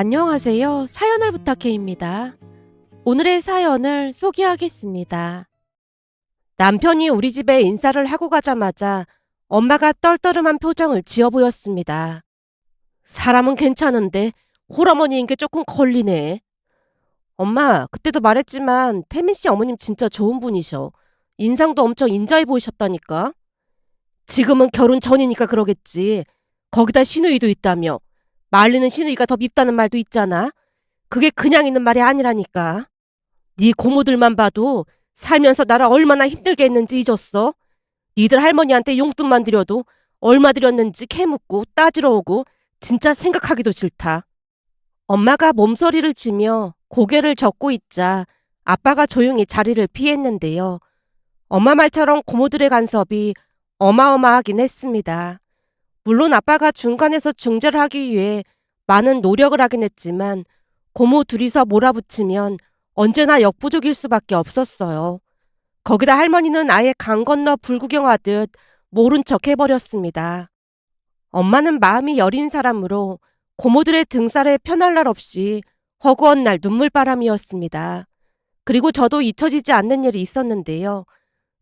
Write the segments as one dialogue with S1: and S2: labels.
S1: 안녕하세요. 사연을 부탁해입니다. 오늘의 사연을 소개하겠습니다. 남편이 우리 집에 인사를 하고 가자마자 엄마가 떨떠름한 표정을 지어 보였습니다. 사람은 괜찮은데 홀어머니인 게 조금 걸리네. 엄마, 그때도 말했지만 태민 씨 어머님 진짜 좋은 분이셔. 인상도 엄청 인자해 보이셨다니까. 지금은 결혼 전이니까 그러겠지. 거기다 시누이도 있다며. 말리는 시누이가 더 밉다는 말도 있잖아. 그게 그냥 있는 말이 아니라니까. 네 고모들만 봐도 살면서 나를 얼마나 힘들게 했는지 잊었어? 니들 할머니한테 용돈만 드려도 얼마 드렸는지 캐묻고 따지러 오고 진짜 생각하기도 싫다. 엄마가 몸서리를 치며 고개를 젓고 있자 아빠가 조용히 자리를 피했는데요. 엄마 말처럼 고모들의 간섭이 어마어마하긴 했습니다. 물론 아빠가 중간에서 중재를 하기 위해 많은 노력을 하긴 했지만 고모 둘이서 몰아붙이면 언제나 역부족일 수밖에 없었어요. 거기다 할머니는 아예 강 건너 불구경하듯 모른 척 해버렸습니다. 엄마는 마음이 여린 사람으로 고모들의 등살에 편할 날 없이 허구한 날 눈물바람이었습니다. 그리고 저도 잊혀지지 않는 일이 있었는데요.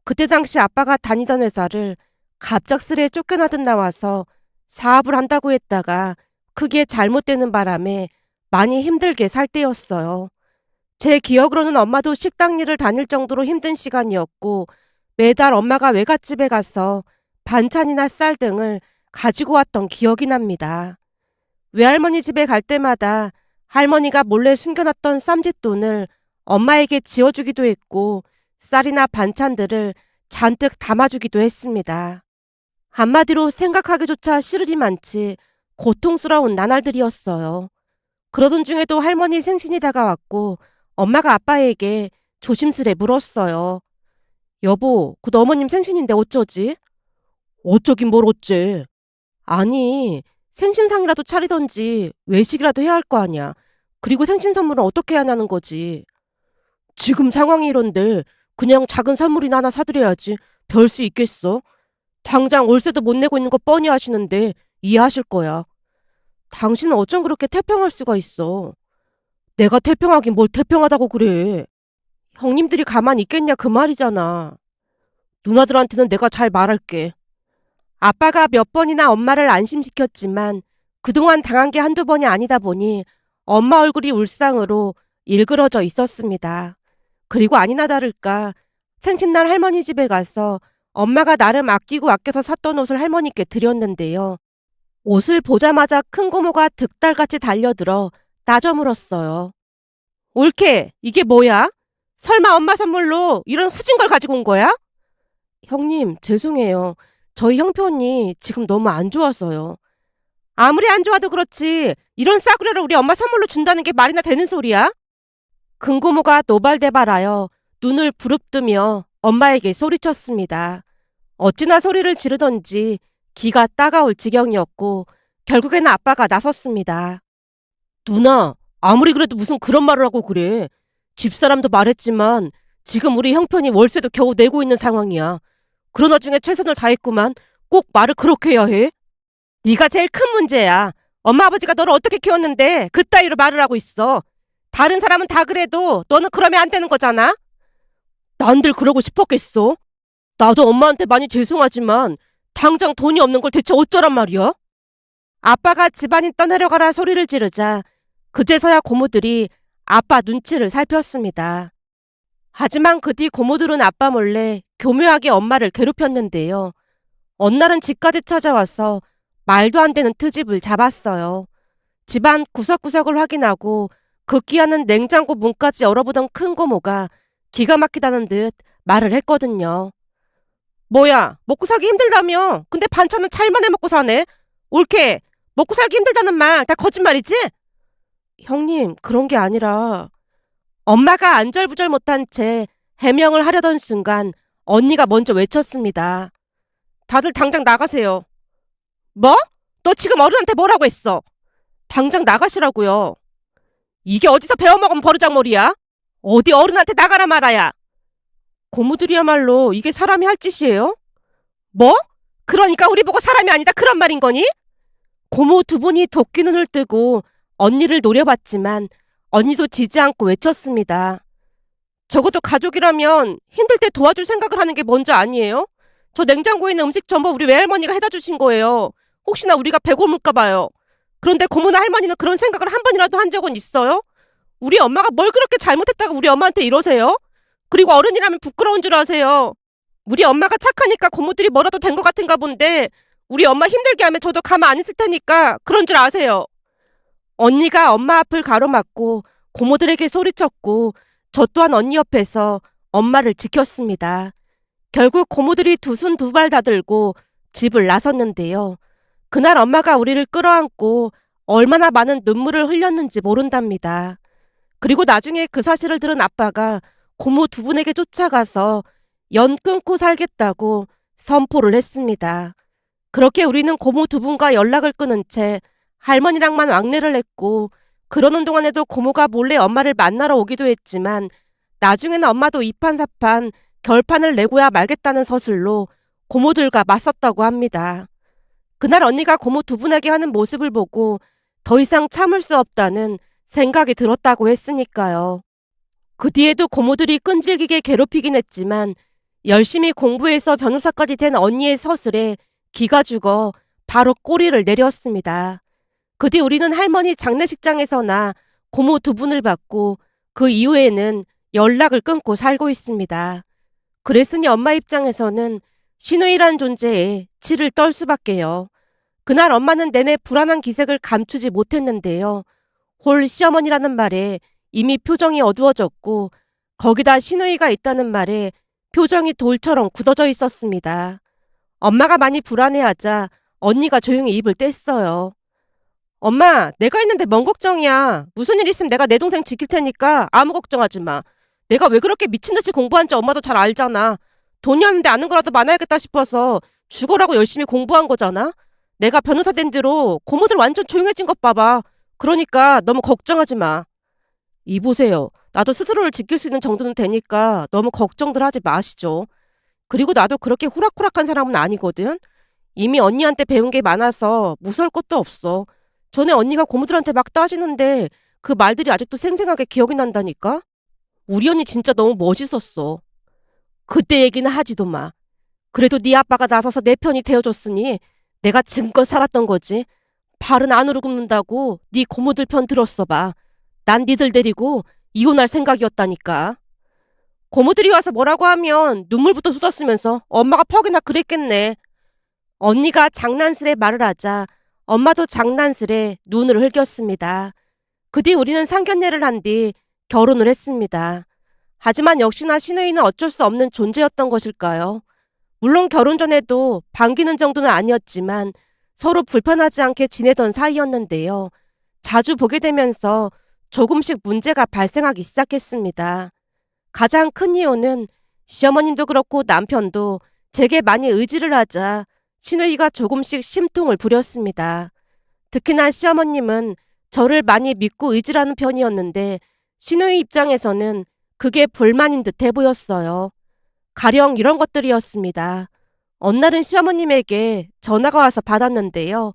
S1: 그때 당시 아빠가 다니던 회사를 갑작스레 쫓겨나듯 나와서 사업을 한다고 했다가 크게 잘못되는 바람에 많이 힘들게 살 때였어요. 제 기억으로는 엄마도 식당 일을 다닐 정도로 힘든 시간이었고 매달 엄마가 외갓집에 가서 반찬이나 쌀 등을 가지고 왔던 기억이 납니다. 외할머니 집에 갈 때마다 할머니가 몰래 숨겨놨던 쌈짓돈을 엄마에게 지어주기도 했고 쌀이나 반찬들을 잔뜩 담아주기도 했습니다. 한마디로 생각하기조차 싫으리 많지 고통스러운 나날들이었어요. 그러던 중에도 할머니 생신이 다가왔고 엄마가 아빠에게 조심스레 물었어요. 여보, 곧 어머님 생신인데 어쩌지? 어쩌긴 뭘 어째. 아니, 생신상이라도 차리던지 외식이라도 해야 할 거 아니야. 그리고 생신 선물은 어떻게 해야 하냐는 거지. 지금 상황이 이런데 그냥 작은 선물이나 하나 사드려야지. 별 수 있겠어? 당장 월세도 못 내고 있는 거 뻔히 아시는데 이해하실 거야. 당신은 어쩜 그렇게 태평할 수가 있어. 내가 태평하긴 뭘 태평하다고 그래. 형님들이 가만히 있겠냐 그 말이잖아. 누나들한테는 내가 잘 말할게. 아빠가 몇 번이나 엄마를 안심시켰지만 그동안 당한 게 한두 번이 아니다 보니 엄마 얼굴이 울상으로 일그러져 있었습니다. 그리고 아니나 다를까 생신날 할머니 집에 가서 엄마가 나름 아끼고 아껴서 샀던 옷을 할머니께 드렸는데요. 옷을 보자마자 큰 고모가 득달같이 달려들어 따져 물었어요. 올케, 이게 뭐야? 설마 엄마 선물로 이런 후진 걸 가지고 온 거야? 형님, 죄송해요. 저희 형편이 지금 너무 안 좋아서요. 아무리 안 좋아도 그렇지 이런 싸구려를 우리 엄마 선물로 준다는 게 말이나 되는 소리야? 큰 고모가 노발대발하여 눈을 부릅뜨며 엄마에게 소리쳤습니다. 어찌나 소리를 지르던지 기가 따가울 지경이었고 결국에는 아빠가 나섰습니다. 누나, 아무리 그래도 무슨 그런 말을 하고 그래. 집사람도 말했지만 지금 우리 형편이 월세도 겨우 내고 있는 상황이야. 그런 와중에 최선을 다했구만. 꼭 말을 그렇게 해야 해? 네가 제일 큰 문제야. 엄마 아버지가 너를 어떻게 키웠는데 그따위로 말을 하고 있어. 다른 사람은 다 그래도 너는 그러면 안 되는 거잖아? 난들 그러고 싶었겠어? 나도 엄마한테 많이 죄송하지만 당장 돈이 없는 걸 대체 어쩌란 말이야? 아빠가 집안이 떠내려가라 소리를 지르자 그제서야 고모들이 아빠 눈치를 살폈습니다. 하지만 그 뒤 고모들은 아빠 몰래 교묘하게 엄마를 괴롭혔는데요. 어느 날은 집까지 찾아와서 말도 안 되는 트집을 잡았어요. 집안 구석구석을 확인하고 급기야는 냉장고 문까지 열어보던 큰 고모가 기가 막히다는 듯 말을 했거든요. 뭐야, 먹고 살기 힘들다며? 근데 반찬은 잘만 해먹고 사네? 옳게, 먹고 살기 힘들다는 말 다 거짓말이지? 형님, 그런 게 아니라 엄마가 안절부절 못한 채 해명을 하려던 순간 언니가 먼저 외쳤습니다. 다들 당장 나가세요. 뭐? 너 지금 어른한테 뭐라고 했어? 당장 나가시라고요. 이게 어디서 배워먹은 버르장머리야? 어디 어른한테 나가라 말아야. 고모들이야말로 이게 사람이 할 짓이에요? 뭐? 그러니까 우리 보고 사람이 아니다 그런 말인 거니? 고모 두 분이 도끼 눈을 뜨고 언니를 노려봤지만 언니도 지지 않고 외쳤습니다. 적어도 가족이라면 힘들 때 도와줄 생각을 하는 게 먼저 아니에요? 저 냉장고에 있는 음식 전부 우리 외할머니가 해다 주신 거예요. 혹시나 우리가 배고플까 봐요. 그런데 고모나 할머니는 그런 생각을 한 번이라도 한 적은 있어요? 우리 엄마가 뭘 그렇게 잘못했다고 우리 엄마한테 이러세요? 그리고 어른이라면 부끄러운 줄 아세요. 우리 엄마가 착하니까 고모들이 뭐라도 된 것 같은가 본데 우리 엄마 힘들게 하면 저도 가만 안 있을 테니까 그런 줄 아세요. 언니가 엄마 앞을 가로막고 고모들에게 소리쳤고 저 또한 언니 옆에서 엄마를 지켰습니다. 결국 고모들이 두 손 두 발 다 들고 집을 나섰는데요. 그날 엄마가 우리를 끌어안고 얼마나 많은 눈물을 흘렸는지 모른답니다. 그리고 나중에 그 사실을 들은 아빠가 고모 두 분에게 쫓아가서 연 끊고 살겠다고 선포를 했습니다. 그렇게 우리는 고모 두 분과 연락을 끊은 채 할머니랑만 왕래를 했고 그러는 동안에도 고모가 몰래 엄마를 만나러 오기도 했지만 나중에는 엄마도 이판사판 결판을 내고야 말겠다는 서술로 고모들과 맞섰다고 합니다. 그날 언니가 고모 두 분에게 하는 모습을 보고 더 이상 참을 수 없다는 생각이 들었다고 했으니까요. 그 뒤에도 고모들이 끈질기게 괴롭히긴 했지만 열심히 공부해서 변호사까지 된 언니의 서술에 기가 죽어 바로 꼬리를 내렸습니다. 그 뒤 우리는 할머니 장례식장에서나 고모 두 분을 받고 그 이후에는 연락을 끊고 살고 있습니다. 그랬으니 엄마 입장에서는 시누이란 존재에 치를 떨 수밖에요. 그날 엄마는 내내 불안한 기색을 감추지 못했는데요. 홀 시어머니라는 말에 이미 표정이 어두워졌고 거기다 시누이가 있다는 말에 표정이 돌처럼 굳어져 있었습니다. 엄마가 많이 불안해하자 언니가 조용히 입을 뗐어요. 엄마, 내가 있는데 뭔 걱정이야. 무슨 일 있으면 내가 내 동생 지킬 테니까 아무 걱정하지 마. 내가 왜 그렇게 미친듯이 공부한지 엄마도 잘 알잖아. 돈이 없는데 아는 거라도 많아야겠다 싶어서 죽어라고 열심히 공부한 거잖아. 내가 변호사 된 뒤로 고모들 완전 조용해진 것 봐봐. 그러니까 너무 걱정하지 마. 이보세요. 나도 스스로를 지킬 수 있는 정도는 되니까 너무 걱정들 하지 마시죠. 그리고 나도 그렇게 호락호락한 사람은 아니거든. 이미 언니한테 배운 게 많아서 무서울 것도 없어. 전에 언니가 고모들한테 막 따지는데 그 말들이 아직도 생생하게 기억이 난다니까? 우리 언니 진짜 너무 멋있었어. 그때 얘기는 하지도 마. 그래도 네 아빠가 나서서 내 편이 되어줬으니 내가 지금껏 살았던 거지. 발은 안으로 굽는다고 네 고모들 편 들었어 봐. 난 니들 데리고 이혼할 생각이었다니까. 고모들이 와서 뭐라고 하면 눈물부터 쏟았으면서 엄마가 퍽이나 그랬겠네. 언니가 장난스레 말을 하자 엄마도 장난스레 눈을 흘겼습니다. 그 뒤 우리는 상견례를 한 뒤 결혼을 했습니다. 하지만 역시나 시누이는 어쩔 수 없는 존재였던 것일까요? 물론 결혼 전에도 반기는 정도는 아니었지만 서로 불편하지 않게 지내던 사이였는데요. 자주 보게 되면서 조금씩 문제가 발생하기 시작했습니다. 가장 큰 이유는 시어머님도 그렇고 남편도 제게 많이 의지를 하자 시누이가 조금씩 심통을 부렸습니다. 특히나 시어머님은 저를 많이 믿고 의지하는 편이었는데 시누이 입장에서는 그게 불만인 듯해 보였어요. 가령 이런 것들이었습니다. 어느 날은 시어머님에게 전화가 와서 받았는데요.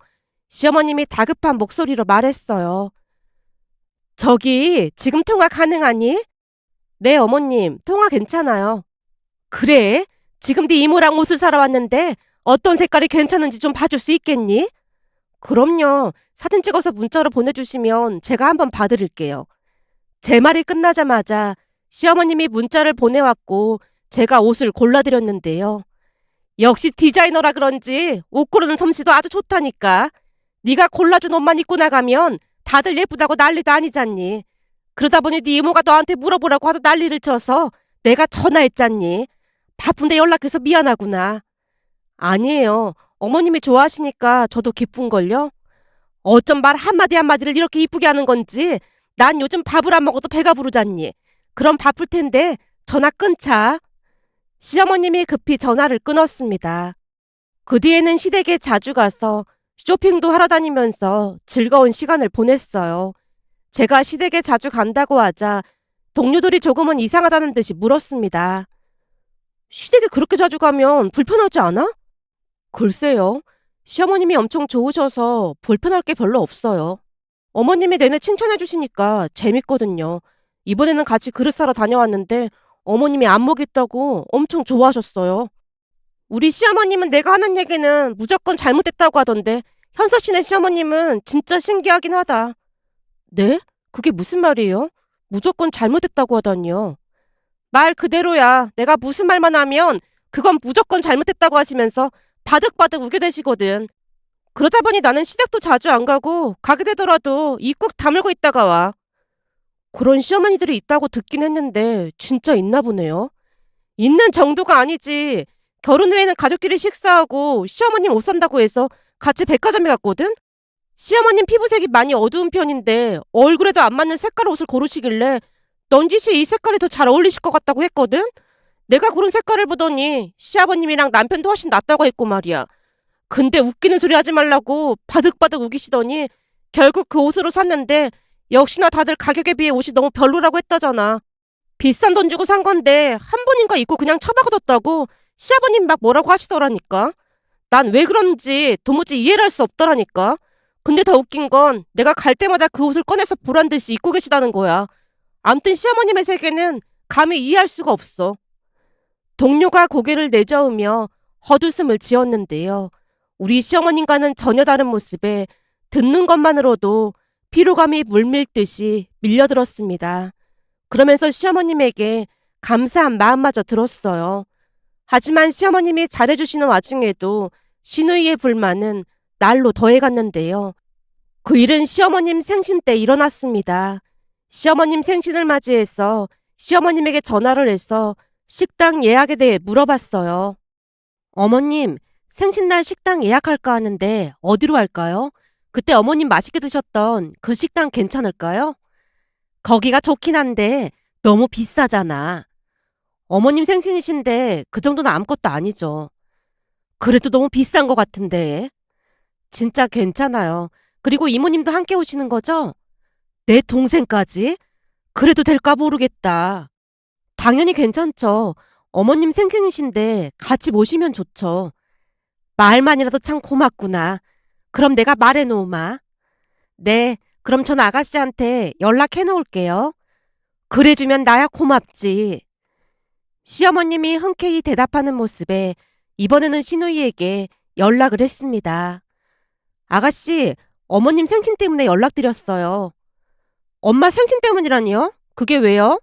S1: 시어머님이 다급한 목소리로 말했어요. 저기 지금 통화 가능하니? 네 어머님 통화 괜찮아요. 그래? 지금 네 이모랑 옷을 사러 왔는데 어떤 색깔이 괜찮은지 좀 봐줄 수 있겠니? 그럼요. 사진 찍어서 문자로 보내주시면 제가 한번 봐드릴게요. 제 말이 끝나자마자 시어머님이 문자를 보내왔고 제가 옷을 골라드렸는데요. 역시 디자이너라 그런지 옷 고르는 솜씨도 아주 좋다니까. 네가 골라준 옷만 입고 나가면 다들 예쁘다고 난리도 아니잖니. 그러다 보니 네 이모가 너한테 물어보라고 하도 난리를 쳐서 내가 전화했잖니. 바쁜데 연락해서 미안하구나. 아니에요. 어머님이 좋아하시니까 저도 기쁜걸요. 어쩜 말 한마디 한마디를 이렇게 이쁘게 하는 건지 난 요즘 밥을 안 먹어도 배가 부르잖니. 그럼 바쁠 텐데 전화 끊자. 시어머님이 급히 전화를 끊었습니다. 그 뒤에는 시댁에 자주 가서 쇼핑도 하러 다니면서 즐거운 시간을 보냈어요. 제가 시댁에 자주 간다고 하자 동료들이 조금은 이상하다는 듯이 물었습니다. 시댁에 그렇게 자주 가면 불편하지 않아? 글쎄요. 시어머님이 엄청 좋으셔서 불편할 게 별로 없어요. 어머님이 내내 칭찬해 주시니까 재밌거든요. 이번에는 같이 그릇 사러 다녀왔는데 어머님이 안목 있다고 엄청 좋아하셨어요. 우리 시어머님은 내가 하는 얘기는 무조건 잘못됐다고 하던데 현서 씨네 시어머님은 진짜 신기하긴 하다. 네? 그게 무슨 말이에요? 무조건 잘못됐다고 하다니요. 말 그대로야. 내가 무슨 말만 하면 그건 무조건 잘못됐다고 하시면서 바득바득 우겨대시거든. 그러다 보니 나는 시댁도 자주 안 가고 가게 되더라도 입 꾹 다물고 있다가 와. 그런 시어머니들이 있다고 듣긴 했는데 진짜 있나 보네요. 있는 정도가 아니지. 결혼 후에는 가족끼리 식사하고 시어머님 옷 산다고 해서 같이 백화점에 갔거든? 시어머님 피부색이 많이 어두운 편인데 얼굴에도 안 맞는 색깔 옷을 고르시길래 넌지시 이 색깔이 더 잘 어울리실 것 같다고 했거든? 내가 고른 색깔을 보더니 시아버님이랑 남편도 훨씬 낫다고 했고 말이야. 근데 웃기는 소리 하지 말라고 바득바득 우기시더니 결국 그 옷으로 샀는데 역시나 다들 가격에 비해 옷이 너무 별로라고 했다잖아. 비싼 돈 주고 산 건데 한 번인가 입고 그냥 처박아뒀다고 시아버님 막 뭐라고 하시더라니까. 난 왜 그런지 도무지 이해를 할 수 없더라니까. 근데 더 웃긴 건 내가 갈 때마다 그 옷을 꺼내서 보란 듯이 입고 계시다는 거야. 암튼 시어머님의 세계는 감히 이해할 수가 없어. 동료가 고개를 내저으며 헛웃음을 지었는데요. 우리 시어머님과는 전혀 다른 모습에 듣는 것만으로도 피로감이 물밀듯이 밀려들었습니다. 그러면서 시어머님에게 감사한 마음마저 들었어요. 하지만 시어머님이 잘해주시는 와중에도 시누이의 불만은 날로 더해갔는데요. 그 일은 시어머님 생신 때 일어났습니다. 시어머님 생신을 맞이해서 시어머님에게 전화를 해서 식당 예약에 대해 물어봤어요. 어머님, 생신날 식당 예약할까 하는데 어디로 할까요? 그때 어머님 맛있게 드셨던 그 식당 괜찮을까요? 거기가 좋긴 한데 너무 비싸잖아. 어머님 생신이신데 그 정도는 아무것도 아니죠. 그래도 너무 비싼 것 같은데. 진짜 괜찮아요. 그리고 이모님도 함께 오시는 거죠? 내 동생까지? 그래도 될까 모르겠다. 당연히 괜찮죠. 어머님 생신이신데 같이 모시면 좋죠. 말만이라도 참 고맙구나. 그럼 내가 말해놓으마. 네, 그럼 전 아가씨한테 연락해 놓을게요. 그래주면 나야 고맙지. 시어머님이 흔쾌히 대답하는 모습에 이번에는 시누이에게 연락을 했습니다. 아가씨, 어머님 생신 때문에 연락드렸어요. 엄마 생신 때문이라니요? 그게 왜요?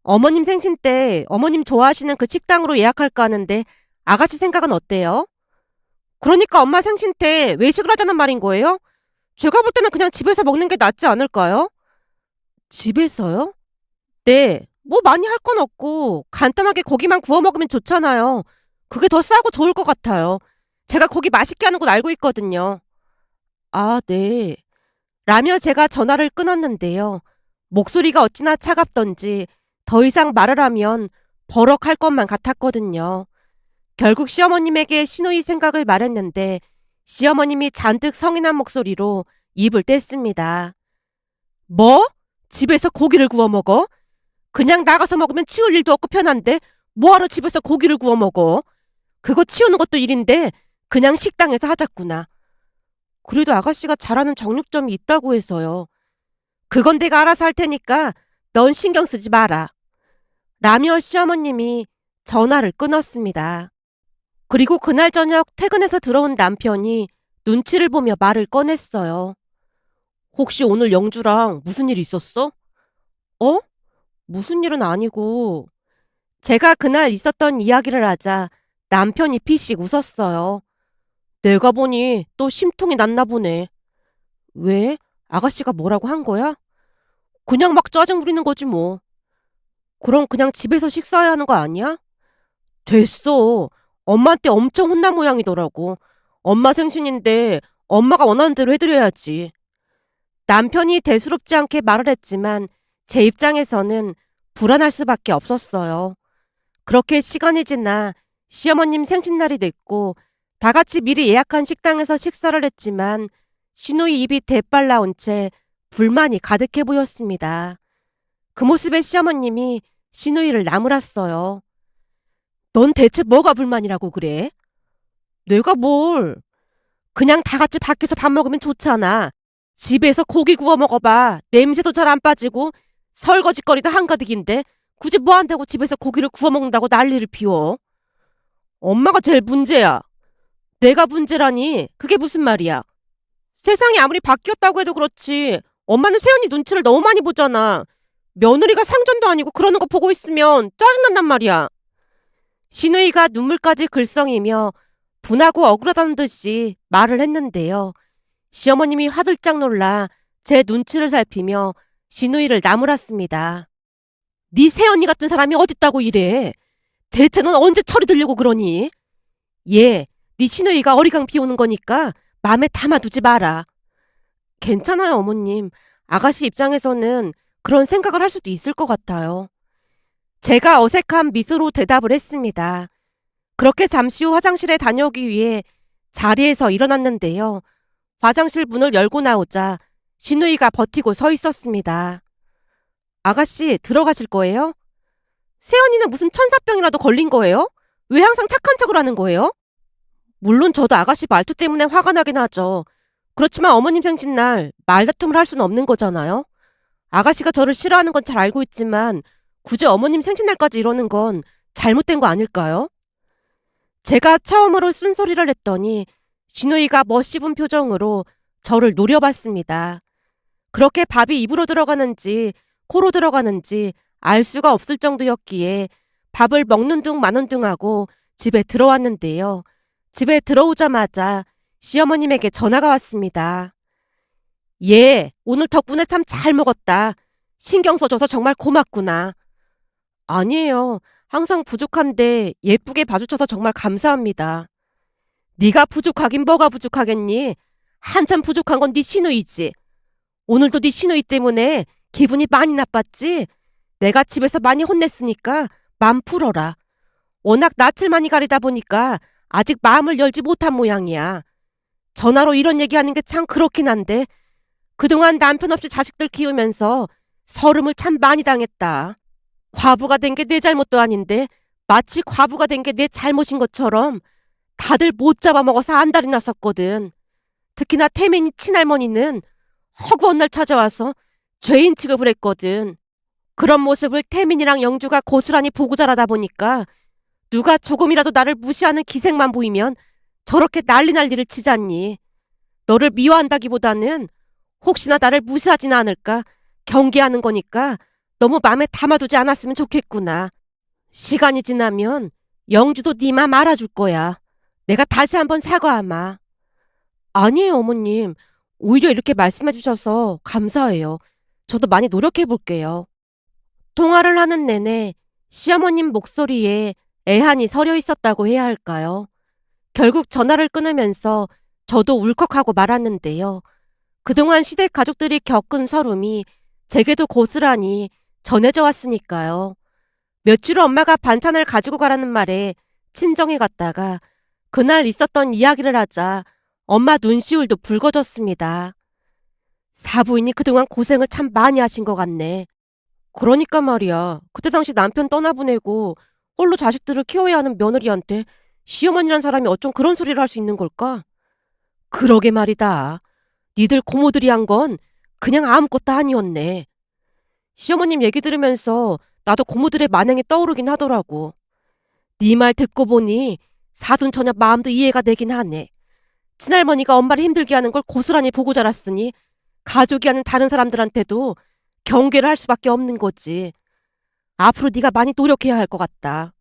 S1: 어머님 생신 때 어머님 좋아하시는 그 식당으로 예약할까 하는데 아가씨 생각은 어때요? 그러니까 엄마 생신 때 외식을 하자는 말인 거예요? 제가 볼 때는 그냥 집에서 먹는 게 낫지 않을까요? 집에서요? 네, 뭐 많이 할 건 없고 간단하게 고기만 구워 먹으면 좋잖아요. 그게 더 싸고 좋을 것 같아요. 제가 고기 맛있게 하는 곳 알고 있거든요. 아, 네. 라며 제가 전화를 끊었는데요. 목소리가 어찌나 차갑던지 더 이상 말을 하면 버럭할 것만 같았거든요. 결국 시어머님에게 시누이 생각을 말했는데 시어머님이 잔뜩 성이 난 목소리로 입을 뗐습니다. 뭐? 집에서 고기를 구워 먹어? 그냥 나가서 먹으면 치울 일도 없고 편한데 뭐하러 집에서 고기를 구워 먹어? 그거 치우는 것도 일인데 그냥 식당에서 하자꾸나. 그래도 아가씨가 잘하는 정육점이 있다고 해서요. 그건 내가 알아서 할 테니까 넌 신경 쓰지 마라. 라며 시어머님이 전화를 끊었습니다. 그리고 그날 저녁 퇴근해서 들어온 남편이 눈치를 보며 말을 꺼냈어요. 혹시 오늘 영주랑 무슨 일 있었어? 어? 무슨 일은 아니고. 제가 그날 있었던 이야기를 하자 남편이 피식 웃었어요. 내가 보니 또 심통이 났나 보네. 왜? 아가씨가 뭐라고 한 거야? 그냥 막 짜증 부리는 거지 뭐. 그럼 그냥 집에서 식사해야 하는 거 아니야? 됐어. 엄마한테 엄청 혼난 모양이더라고. 엄마 생신인데 엄마가 원하는 대로 해드려야지. 남편이 대수롭지 않게 말을 했지만 제 입장에서는 불안할 수밖에 없었어요. 그렇게 시간이 지나 시어머님 생신날이 됐고 다 같이 미리 예약한 식당에서 식사를 했지만 시누이 입이 대빨 나온 채 불만이 가득해 보였습니다. 그 모습에 시어머님이 시누이를 나무랐어요. 넌 대체 뭐가 불만이라고 그래? 내가 뭘? 그냥 다 같이 밖에서 밥 먹으면 좋잖아. 집에서 고기 구워 먹어봐. 냄새도 잘 안 빠지고 설거지거리도 한가득인데 굳이 뭐 한다고 집에서 고기를 구워 먹는다고 난리를 피워. 엄마가 제일 문제야. 내가 문제라니 그게 무슨 말이야. 세상이 아무리 바뀌었다고 해도 그렇지 엄마는 새언니 눈치를 너무 많이 보잖아. 며느리가 상전도 아니고 그러는 거 보고 있으면 짜증난단 말이야. 신우이가 눈물까지 글썽이며 분하고 억울하다는 듯이 말을 했는데요. 시어머님이 화들짝 놀라 제 눈치를 살피며 신우이를 나무랐습니다. 네 새언니 같은 사람이 어딨다고 이래. 대체 넌 언제 철이 들려고 그러니? 네 신우이가 어리광 피우는 거니까 마음에 담아두지 마라. 괜찮아요, 어머님. 아가씨 입장에서는 그런 생각을 할 수도 있을 것 같아요. 제가 어색한 미소로 대답을 했습니다. 그렇게 잠시 후 화장실에 다녀오기 위해 자리에서 일어났는데요. 화장실 문을 열고 나오자 신우이가 버티고 서 있었습니다. 아가씨, 들어가실 거예요? 새언니는 무슨 천사병이라도 걸린 거예요? 왜 항상 착한 척을 하는 거예요? 물론 저도 아가씨 말투 때문에 화가 나긴 하죠. 그렇지만 어머님 생신날 말다툼을 할 수는 없는 거잖아요. 아가씨가 저를 싫어하는 건 잘 알고 있지만 굳이 어머님 생신날까지 이러는 건 잘못된 거 아닐까요? 제가 처음으로 쓴소리를 했더니 진우이가 멋씹은 표정으로 저를 노려봤습니다. 그렇게 밥이 입으로 들어가는지 코로 들어가는지 알 수가 없을 정도였기에 밥을 먹는 둥 마는 둥 하고 집에 들어왔는데요. 집에 들어오자마자 시어머님에게 전화가 왔습니다. 오늘 덕분에 참 잘 먹었다. 신경 써줘서 정말 고맙구나. 아니에요. 항상 부족한데 예쁘게 봐주셔서 정말 감사합니다. 네가 부족하긴 뭐가 부족하겠니? 한참 부족한 건 네 시누이지. 오늘도 네 시누이 때문에 기분이 많이 나빴지? 내가 집에서 많이 혼냈으니까 맘 풀어라. 워낙 낯을 많이 가리다 보니까 아직 마음을 열지 못한 모양이야. 전화로 이런 얘기하는 게 참 그렇긴 한데 그동안 남편 없이 자식들 키우면서 서름을 참 많이 당했다. 과부가 된 게 내 잘못도 아닌데 마치 과부가 된 게 내 잘못인 것처럼 다들 못 잡아먹어서 안달이 났었거든. 특히나 태민이 친할머니는 허구한 날 찾아와서 죄인 취급을 했거든. 그런 모습을 태민이랑 영주가 고스란히 보고 자라다 보니까 누가 조금이라도 나를 무시하는 기색만 보이면 저렇게 난리를 치잖니. 너를 미워한다기보다는 혹시나 나를 무시하진 않을까 경계하는 거니까 너무 마음에 담아두지 않았으면 좋겠구나. 시간이 지나면 영주도 네 맘 알아줄 거야. 내가 다시 한번 사과하마. 아니에요, 어머님. 오히려 이렇게 말씀해 주셔서 감사해요. 저도 많이 노력해 볼게요. 통화를 하는 내내 시어머님 목소리에 애한이 서려 있었다고 해야 할까요? 결국 전화를 끊으면서 저도 울컥하고 말았는데요. 그동안 시댁 가족들이 겪은 서름이 제게도 고스란히 전해져 왔으니까요. 며칠 후 엄마가 반찬을 가지고 가라는 말에 친정에 갔다가 그날 있었던 이야기를 하자 엄마 눈시울도 붉어졌습니다. 사부인이 그동안 고생을 참 많이 하신 것 같네. 그러니까 말이야. 그때 당시 남편 떠나보내고 홀로 자식들을 키워야 하는 며느리한테 시어머니란 사람이 어쩜 그런 소리를 할 수 있는 걸까? 그러게 말이다. 니들 고모들이 한 건 그냥 아무것도 아니었네. 시어머님 얘기 들으면서 나도 고모들의 만행이 떠오르긴 하더라고. 네 말 듣고 보니 사돈처녀 마음도 이해가 되긴 하네. 친할머니가 엄마를 힘들게 하는 걸 고스란히 보고 자랐으니 가족이 아닌 다른 사람들한테도 경계를 할 수밖에 없는 거지. 앞으로 네가 많이 노력해야 할 것 같다.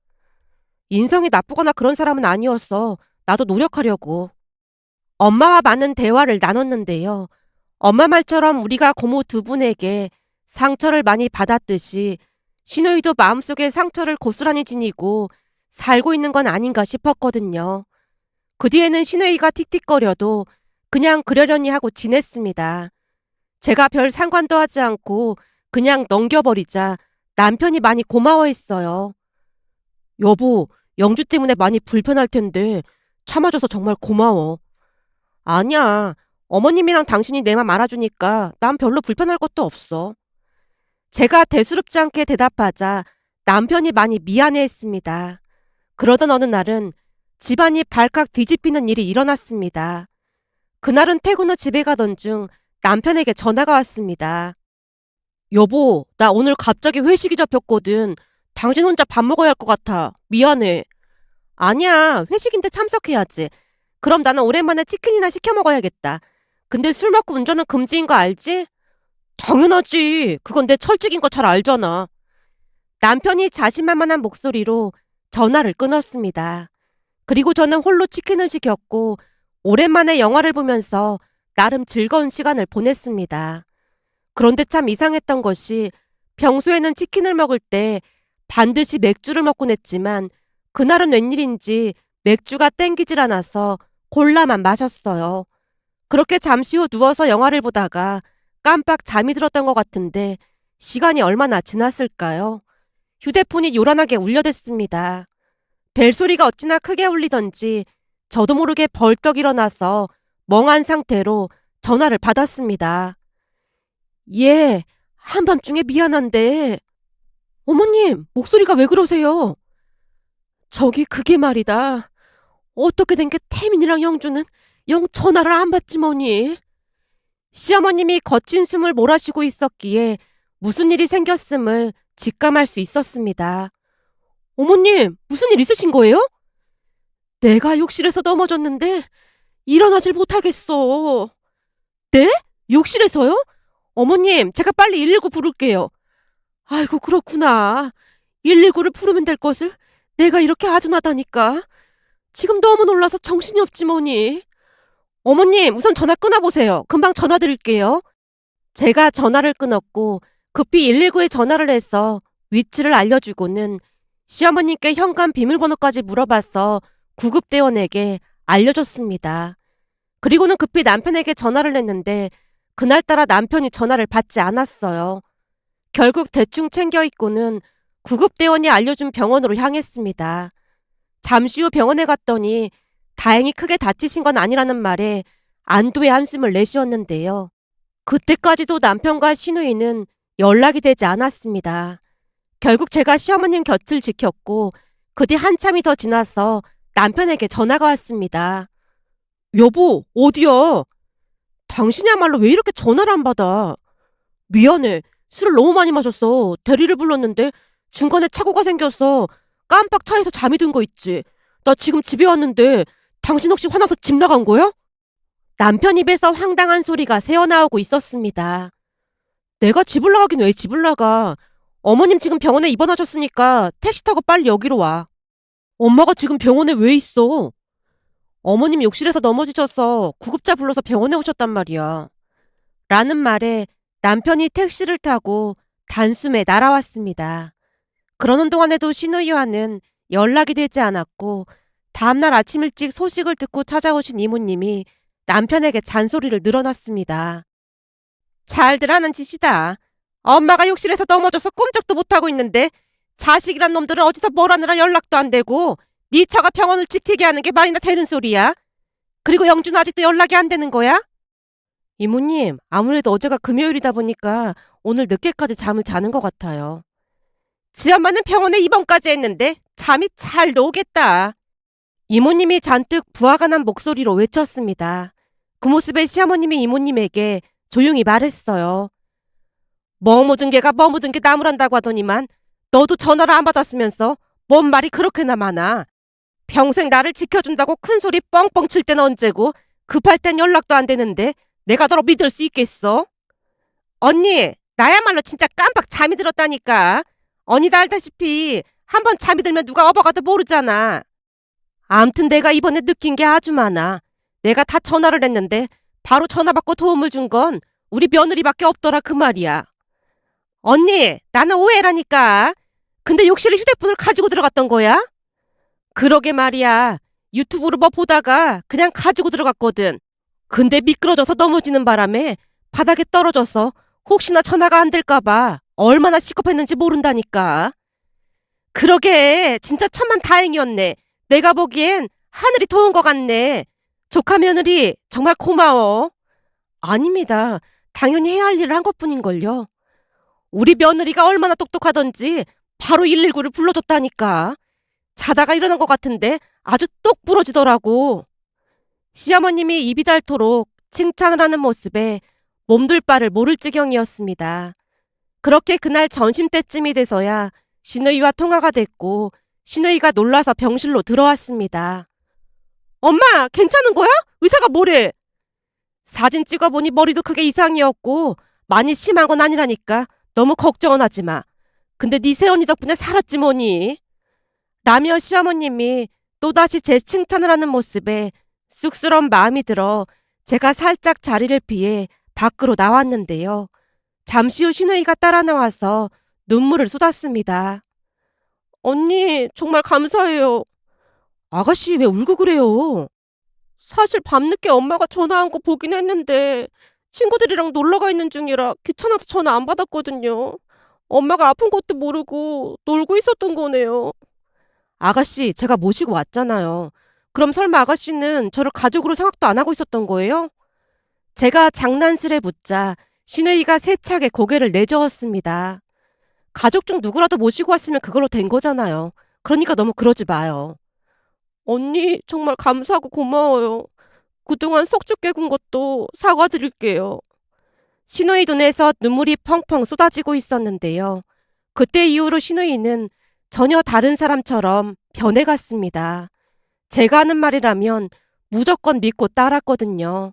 S1: 인성이 나쁘거나 그런 사람은 아니었어. 나도 노력하려고. 엄마와 많은 대화를 나눴는데요. 엄마 말처럼 우리가 고모 두 분에게 상처를 많이 받았듯이 신우이도 마음속에 상처를 고스란히 지니고 살고 있는 건 아닌가 싶었거든요. 그 뒤에는 신우이가 틱틱거려도 그냥 그러려니 하고 지냈습니다. 제가 별 상관도 하지 않고 그냥 넘겨버리자 남편이 많이 고마워했어요. 여보, 영주 때문에 많이 불편할 텐데 참아줘서 정말 고마워. 아니야. 어머님이랑 당신이 내 맘 알아주니까 난 별로 불편할 것도 없어. 제가 대수롭지 않게 대답하자 남편이 많이 미안해했습니다. 그러던 어느 날은 집안이 발칵 뒤집히는 일이 일어났습니다. 그날은 퇴근 후 집에 가던 중 남편에게 전화가 왔습니다. 여보, 나 오늘 갑자기 회식이 잡혔거든. 당신 혼자 밥 먹어야 할 것 같아. 미안해. 아니야, 회식인데 참석해야지. 그럼 나는 오랜만에 치킨이나 시켜 먹어야겠다. 근데 술 먹고 운전은 금지인 거 알지? 당연하지. 그건 내 철칙인 거 잘 알잖아. 남편이 자신만만한 목소리로 전화를 끊었습니다. 그리고 저는 홀로 치킨을 시켰고 오랜만에 영화를 보면서 나름 즐거운 시간을 보냈습니다. 그런데 참 이상했던 것이 평소에는 치킨을 먹을 때 반드시 맥주를 먹곤 했지만 그날은 웬일인지 맥주가 땡기질 않아서 콜라만 마셨어요. 그렇게 잠시 후 누워서 영화를 보다가 깜빡 잠이 들었던 것 같은데 시간이 얼마나 지났을까요? 휴대폰이 요란하게 울려댔습니다. 벨소리가 어찌나 크게 울리던지 저도 모르게 벌떡 일어나서 멍한 상태로 전화를 받았습니다. 예, 한밤중에 미안한데. 어머님, 목소리가 왜 그러세요? 저기 그게 말이다. 어떻게 된 게 태민이랑 영주는 영 전화를 안 받지 뭐니? 시어머님이 거친 숨을 몰아쉬고 있었기에 무슨 일이 생겼음을 직감할 수 있었습니다. 어머님, 무슨 일 있으신 거예요? 내가 욕실에서 넘어졌는데 일어나질 못하겠어. 네? 욕실에서요? 어머님, 제가 빨리 119 부를게요. 아이고, 그렇구나. 119를 부르면 될 것을 내가 이렇게 아둔하다니까. 지금 너무 놀라서 정신이 없지 뭐니. 어머님, 우선 전화 끊어보세요. 금방 전화 드릴게요. 제가 전화를 끊었고 급히 119에 전화를 해서 위치를 알려주고는 시어머님께 현관 비밀번호까지 물어봐서 구급대원에게 알려줬습니다. 그리고는 급히 남편에게 전화를 했는데 그날따라 남편이 전화를 받지 않았어요. 결국 대충 챙겨 입고는 구급대원이 알려준 병원으로 향했습니다. 잠시 후 병원에 갔더니 다행히 크게 다치신 건 아니라는 말에 안도의 한숨을 내쉬었는데요. 그때까지도 남편과 시누이는 연락이 되지 않았습니다. 결국 제가 시어머님 곁을 지켰고 그 뒤 한참이 더 지나서 남편에게 전화가 왔습니다. 여보, 어디야? 당신이야말로 왜 이렇게 전화를 안 받아? 미안해. 술을 너무 많이 마셨어. 대리를 불렀는데 중간에 착오가 생겨서 깜빡 차에서 잠이 든 거 있지. 나 지금 집에 왔는데 당신 혹시 화나서 집 나간 거야? 남편 입에서 황당한 소리가 새어나오고 있었습니다. 내가 집을 나가긴 왜 집을 나가? 어머님 지금 병원에 입원하셨으니까 택시 타고 빨리 여기로 와. 엄마가 지금 병원에 왜 있어? 어머님 욕실에서 넘어지셔서 구급차 불러서 병원에 오셨단 말이야. 라는 말에 남편이 택시를 타고 단숨에 날아왔습니다. 그러는 동안에도 신우이와는 연락이 되지 않았고 다음날 아침 일찍 소식을 듣고 찾아오신 이모님이 남편에게 잔소리를 늘어놨습니다. 잘들 하는 짓이다. 엄마가 욕실에서 넘어져서 꼼짝도 못하고 있는데 자식이란 놈들은 어디서 뭘 하느라 연락도 안 되고 네 처가 병원을 지키게 하는 게 말이나 되는 소리야. 그리고 영주는 아직도 연락이 안 되는 거야? 이모님, 아무래도 어제가 금요일이다 보니까 오늘 늦게까지 잠을 자는 것 같아요. 지 엄마는 병원에 입원까지 했는데 잠이 잘 오겠다. 이모님이 잔뜩 부하가 난 목소리로 외쳤습니다. 그 모습에 시어머님이 이모님에게 조용히 말했어요. 뭐 묻은 개가 뭐 묻은 게 나무란다고 하더니만 너도 전화를 안 받았으면서 뭔 말이 그렇게나 많아. 평생 나를 지켜준다고 큰소리 뻥뻥 칠 때는 언제고 급할 땐 연락도 안 되는데 내가 너를 믿을 수 있겠어? 언니, 나야말로 진짜 깜빡 잠이 들었다니까. 언니도 알다시피 한번 잠이 들면 누가 업어가도 모르잖아. 암튼 내가 이번에 느낀 게 아주 많아. 내가 다 전화를 했는데 바로 전화 받고 도움을 준 건 우리 며느리밖에 없더라 그 말이야. 언니, 나는 오해라니까. 근데 욕실에 휴대폰을 가지고 들어갔던 거야? 그러게 말이야. 유튜브로 뭐 보다가 그냥 가지고 들어갔거든. 근데 미끄러져서 넘어지는 바람에 바닥에 떨어져서 혹시나 전화가 안 될까봐 얼마나 시겁했는지 모른다니까. 그러게 진짜 천만 다행이었네. 내가 보기엔 하늘이 도운 것 같네. 조카 며느리 정말 고마워. 아닙니다. 당연히 해야 할 일을 한 것뿐인걸요. 우리 며느리가 얼마나 똑똑하던지 바로 119를 불러줬다니까. 자다가 일어난 것 같은데 아주 똑 부러지더라고. 시어머님이 입이 닳도록 칭찬을 하는 모습에 몸둘 바를 모를 지경이었습니다. 그렇게 그날 점심때쯤이 돼서야 신우이와 통화가 됐고 신우이가 놀라서 병실로 들어왔습니다. 엄마, 괜찮은 거야? 의사가 뭐래? 사진 찍어보니 머리도 크게 이상이었고 많이 심한 건 아니라니까 너무 걱정은 하지 마. 근데 네 새언니 덕분에 살았지 뭐니. 라며 시어머님이 또다시 제 칭찬을 하는 모습에 쑥스러운 마음이 들어 제가 살짝 자리를 피해 밖으로 나왔는데요. 잠시 후 신우이가 따라 나와서 눈물을 쏟았습니다. 언니, 정말 감사해요. 아가씨, 왜 울고 그래요? 사실 밤늦게 엄마가 전화한 거 보긴 했는데 친구들이랑 놀러가 있는 중이라 귀찮아서 전화 안 받았거든요. 엄마가 아픈 것도 모르고 놀고 있었던 거네요. 아가씨, 제가 모시고 왔잖아요. 그럼 설마 아가씨는 저를 가족으로 생각도 안 하고 있었던 거예요? 제가 장난스레 묻자 신우이가 세차게 고개를 내저었습니다. 가족 중 누구라도 모시고 왔으면 그걸로 된 거잖아요. 그러니까 너무 그러지 마요. 언니, 정말 감사하고 고마워요. 그동안 속죽게 군 것도 사과드릴게요. 신우이 눈에서 눈물이 펑펑 쏟아지고 있었는데요. 그때 이후로 신우이는 전혀 다른 사람처럼 변해갔습니다. 제가 하는 말이라면 무조건 믿고 따랐거든요.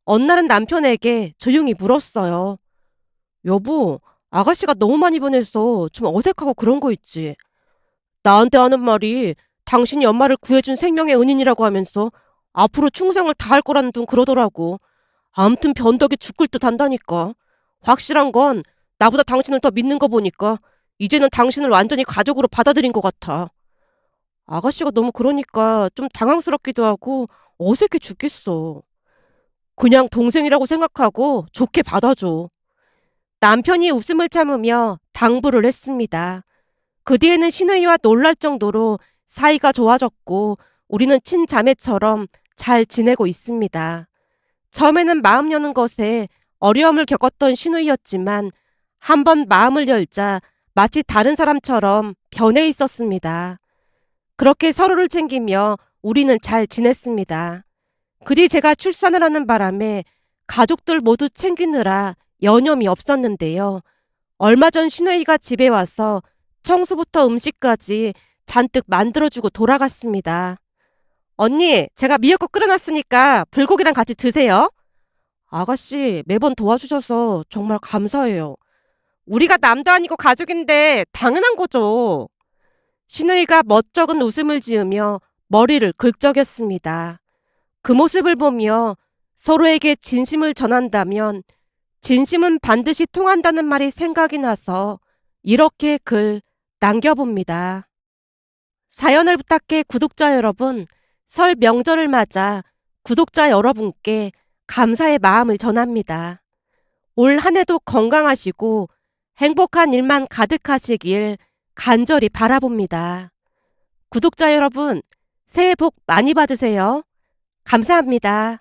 S1: 어느 날은 남편에게 조용히 물었어요. 여보, 아가씨가 너무 많이 변해서 좀 어색하고 그런 거 있지. 나한테 하는 말이 당신이 엄마를 구해준 생명의 은인이라고 하면서 앞으로 충성을 다할 거라는 둥 그러더라고. 아무튼 변덕이 죽을 듯 한다니까. 확실한 건 나보다 당신을 더 믿는 거 보니까 이제는 당신을 완전히 가족으로 받아들인 것 같아. 아가씨가 너무 그러니까 좀 당황스럽기도 하고 어색해 죽겠어. 그냥 동생이라고 생각하고 좋게 받아줘. 남편이 웃음을 참으며 당부를 했습니다. 그 뒤에는 신우이와 놀랄 정도로 사이가 좋아졌고 우리는 친자매처럼 잘 지내고 있습니다. 처음에는 마음 여는 것에 어려움을 겪었던 신우이였지만 한번 마음을 열자 마치 다른 사람처럼 변해 있었습니다. 그렇게 서로를 챙기며 우리는 잘 지냈습니다. 그 뒤 제가 출산을 하는 바람에 가족들 모두 챙기느라 여념이 없었는데요. 얼마 전 신우이가 집에 와서 청소부터 음식까지 잔뜩 만들어주고 돌아갔습니다. 언니, 제가 미역국 끓여놨으니까 불고기랑 같이 드세요. 아가씨, 매번 도와주셔서 정말 감사해요. 우리가 남도 아니고 가족인데 당연한 거죠. 신우이가 멋쩍은 웃음을 지으며 머리를 긁적였습니다. 그 모습을 보며 서로에게 진심을 전한다면 진심은 반드시 통한다는 말이 생각이 나서 이렇게 글 남겨봅니다. 사연을 부탁해 구독자 여러분, 설 명절을 맞아 구독자 여러분께 감사의 마음을 전합니다. 올 한 해도 건강하시고 행복한 일만 가득하시길 간절히 바라봅니다. 구독자 여러분, 새해 복 많이 받으세요. 감사합니다.